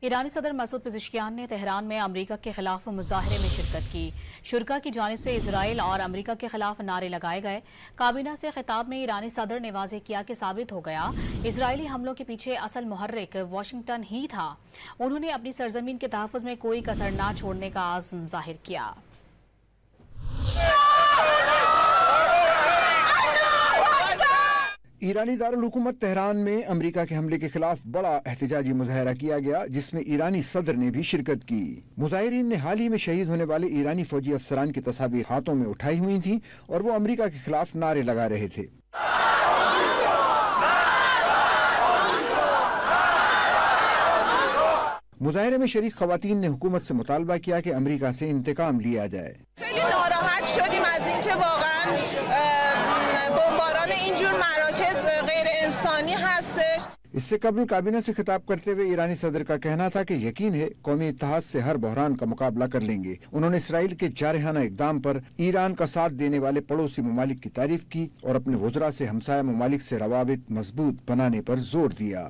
ایرانی صدر Masoud Pezeshkian نے تہران میں امریکہ کے خلاف مظاہرے میں شرکت کی۔ شرکاء کی جانب سے اسرائیل اور امریکہ کے خلاف نعرے لگائے گئے۔ کابینہ سے خطاب میں ایرانی صدر نے واضح کیا کہ ثابت ہو گیا اسرائیلی حملوں کے پیچھے اصل محرک واشنگٹن ہی تھا۔ انہوں نے اپنی سرزمین کے تحفظ میں کوئی کسر نہ چھوڑنے کا عزم ظاہر کیا۔ ایرانی دارالحکومت تہران میں امریکہ کے حملے کے خلاف بڑا احتجاجی مظاہرہ کیا گیا، جس میں ایرانی صدر نے بھی شرکت کی۔ مظاہرین نے حال ہی میں شہید ہونے والے ایرانی فوجی افسران کی تصاویر ہاتھوں میں اٹھائی ہوئی تھیں اور وہ امریکہ کے خلاف نعرے لگا رہے تھے۔ مظاہرے میں شریک خواتین نے حکومت سے مطالبہ کیا کہ امریکہ سے انتقام لیا جائے۔ خیلی ناراحت شدیم از اینکه واقعا بمباران اینجور مراکز غیر انسانی هستش۔ اس سے قبل کابینہ سے خطاب کرتے ہوئے ایرانی صدر کا کہنا تھا کہ یقین ہے قومی اتحاد سے ہر بحران کا مقابلہ کر لیں گے۔ انہوں نے اسرائیل کے جارحانہ اقدام پر ایران کا ساتھ دینے والے پڑوسی ممالک کی تعریف کی اور اپنے وزراء سے ہمسایہ ممالک سے روابط مضبوط بنانے پر زور دیا۔